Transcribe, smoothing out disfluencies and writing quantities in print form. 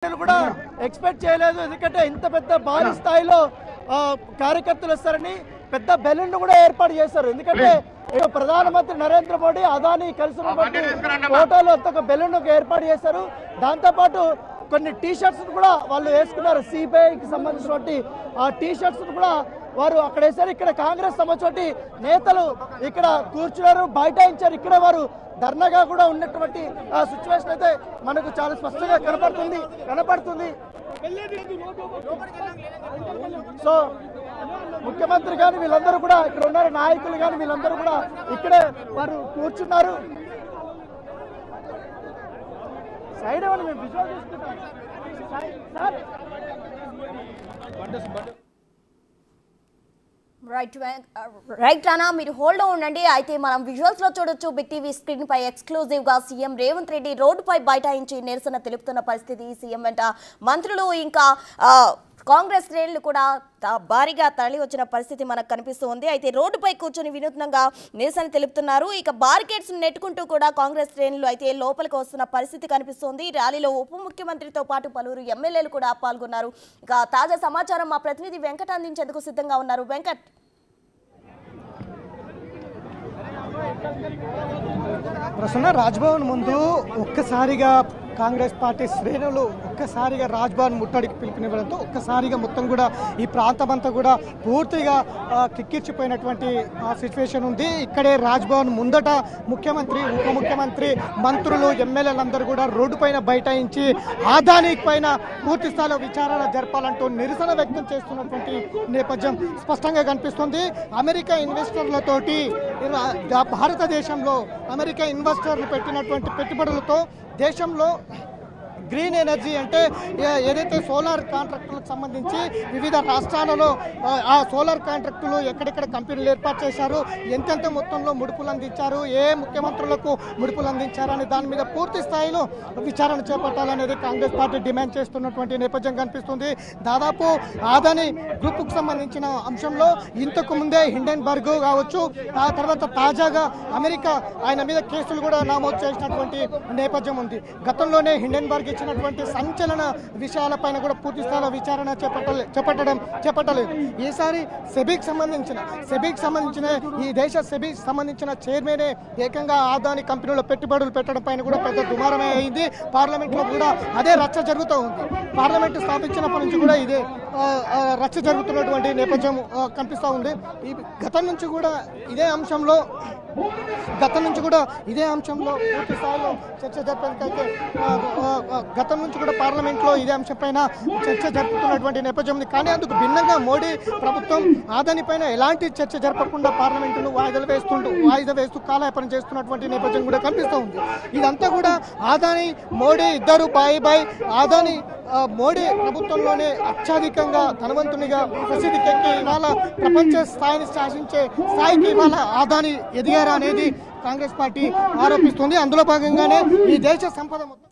కూడా ఎక్స్పెక్ట్ చేయలేదు. ఎందుకంటే ఇంత పెద్ద భారీ స్థాయిలో కార్యకర్తలు వస్తారని పెద్ద బెలూన్ కూడా ఏర్పాటు చేశారు. ఎందుకంటే ప్రధానమంత్రి నరేంద్ర మోడీ అదానీ కలిసినటువంటి ఫోటోలు అంత ఒక బెలూన్ ఏర్పాటు చేశారు. దాంతోపాటు కొన్ని టీ షర్ట్స్ కూడా వాళ్ళు వేసుకున్నారు. సిబిఐకి సంబంధించినటువంటి ఆ టీ షర్ట్స్ కూడా వారు అక్కడ వేశారు. ఇక్కడ కాంగ్రెస్ సంబంధించి నేతలు ఇక్కడ కూర్చున్నారు, బైఠాయించారు. ఇక్కడ వారు ధర్నాగా కూడా ఉన్నటువంటి ఆ సిచ్యువేషన్ అయితే మనకు చాలా స్పష్టంగా కనపడుతుంది. సో ముఖ్యమంత్రి కానీ వీళ్ళందరూ కూడా ఇక్కడ ఉన్నారు, నాయకులు కానీ వీళ్ళందరూ కూడా ఇక్కడే వారు కూర్చున్నారు. సైడ్ ఏమన్నా మేము విజువల్ చూస్తున్నాం. రైట్ రానా, మీరు హోల్డ్ ఉండండి. అయితే మనం విజువల్స్ లో చూడొచ్చు, బిగ్ టీవీ స్క్రీన్ పై ఎక్స్క్లూజివ్ గా సీఎం రేవంత్ రెడ్డి రోడ్డుపై బైఠాయించి నిరసన తెలుపుతున్న పరిస్థితి. సీఎం వెంట మంత్రులు ఇంకా కాంగ్రెస్ శ్రేణులు కూడా భారీగా తరలి వచ్చిన పరిస్థితి మనకు కనిపిస్తుంది. అయితే రోడ్డుపై కూర్చొని వినూత్నంగా నిరసన తెలుపుతున్నారు. ఇక బారికేడ్స్ నెట్టుకుంటూ కూడా కాంగ్రెస్ శ్రేణులు అయితే లోపలికి వస్తున్న పరిస్థితి కనిపిస్తుంది. ర్యాలీలో ఉప ముఖ్యమంత్రితో పాటు పలువురు ఎమ్మెల్యేలు కూడా పాల్గొన్నారు. ఇక తాజా సమాచారం మా ప్రతినిధి వెంకట్ అందించేందుకు సిద్ధంగా ఉన్నారు. వెంకట్, ప్రసన్న, రాజ్భవన్ ముందు ఒక్కసారిగా కాంగ్రెస్ పార్టీ శ్రేణులు ఒక్కసారిగా రాజ్భవన్ ముట్టడికి పిలుపునివ్వడంతో ఒక్కసారిగా మొత్తం కూడా ఈ ప్రాంతం అంతా కూడా పూర్తిగా కిక్కిర్చిపోయినటువంటి సిచ్యువేషన్ ఉంది. ఇక్కడే రాజ్భవన్ ముందట ముఖ్యమంత్రి, ఉప ముఖ్యమంత్రి, మంత్రులు, ఎమ్మెల్యేలందరూ కూడా రోడ్డు పైన బైఠాయించి అదానీ పైన పూర్తి స్థాయిలో విచారణ జరపాలంటూ నిరసన వ్యక్తం చేస్తున్నటువంటి నేపథ్యం స్పష్టంగా కనిపిస్తుంది. అమెరికా ఇన్వెస్టర్లతోటి భారతదేశంలో అమెరికా ఇన్వెస్టర్లు పెట్టినటువంటి పెట్టుబడులతో దేశంలో గ్రీన్ ఎనర్జీ అంటే ఏదైతే సోలార్ కాంట్రాక్టులకు సంబంధించి వివిధ రాష్ట్రాలలో ఆ సోలార్ కాంట్రాక్టులు ఎక్కడెక్కడ కంపెనీలు ఏర్పాటు చేశారు, ఎంతెంత మొత్తంలో ముడుపులు అందించారు, ఏ ముఖ్యమంత్రులకు ముడుపులు అందించారు అనే దాని మీద పూర్తి స్థాయిలో విచారణ చేపట్టాలనేది కాంగ్రెస్ పార్టీ డిమాండ్ చేస్తున్నటువంటి నేపథ్యం కనిపిస్తుంది. దాదాపు అదానీ గ్రూప్కు సంబంధించిన అంశంలో ఇంతకు ముందే హిండెన్బర్గ్ కావచ్చు, ఆ తర్వాత తాజాగా అమెరికా ఆయన మీద కేసులు కూడా నమోదు చేసినటువంటి నేపథ్యం ఉంది. గతంలోనే హిండెన్బర్గ్ ఇచ్చినటువంటి సంచలన విషయాలపైన కూడా పూర్తి స్థాయిలో విచారణ చేపట్టలేదు. ఈసారి సెబీకి సంబంధించిన ఈ దేశ సెబీకి సంబంధించిన చైర్మనే ఏకంగా అదానీ కంపెనీలో పెట్టుబడులు పెట్టడం పైన కూడా పెద్ద దుమారమే అయింది. పార్లమెంట్లో కూడా అదే రచ్చ జరుగుతూ ఉంది. పార్లమెంటు స్థాపించినప్పటి నుంచి కూడా ఇదే రచ్చ జరుగుతున్నటువంటి నేపథ్యం కనిపిస్తూ ఉంది. గతం నుంచి కూడా ఇదే అంశంలో పూర్తి స్థాయిలో చర్చ జరిపేందుకైతే గతం నుంచి కూడా పార్లమెంట్లో ఇదే అంశంపైన చర్చ జరుపుతున్నటువంటి నేపథ్యం ఉంది. కానీ అందుకు భిన్నంగా మోడీ ప్రభుత్వం అదానీ పైన ఎలాంటి చర్చ జరపకుండా పార్లమెంటును వాయిదా వేస్తూ కాలయాపన చేస్తున్నటువంటి నేపథ్యం కూడా కనిపిస్తూ ఉంది. ఇదంతా కూడా అదానీ మోడీ ఇద్దరు బాయ్ అదానీ మోడీ ప్రభుత్వంలోనే అత్యధికంగా ధనవంతునిగా ప్రసిద్ధికెక్కి ఇవాళ ప్రపంచ స్థాయిని శాసించే స్థాయికి ఇవాళ అదానీ ఎదిగారా అనేది కాంగ్రెస్ పార్టీ ఆరోపిస్తుంది. అందులో భాగంగానే ఈ దేశ సంపద మొత్తం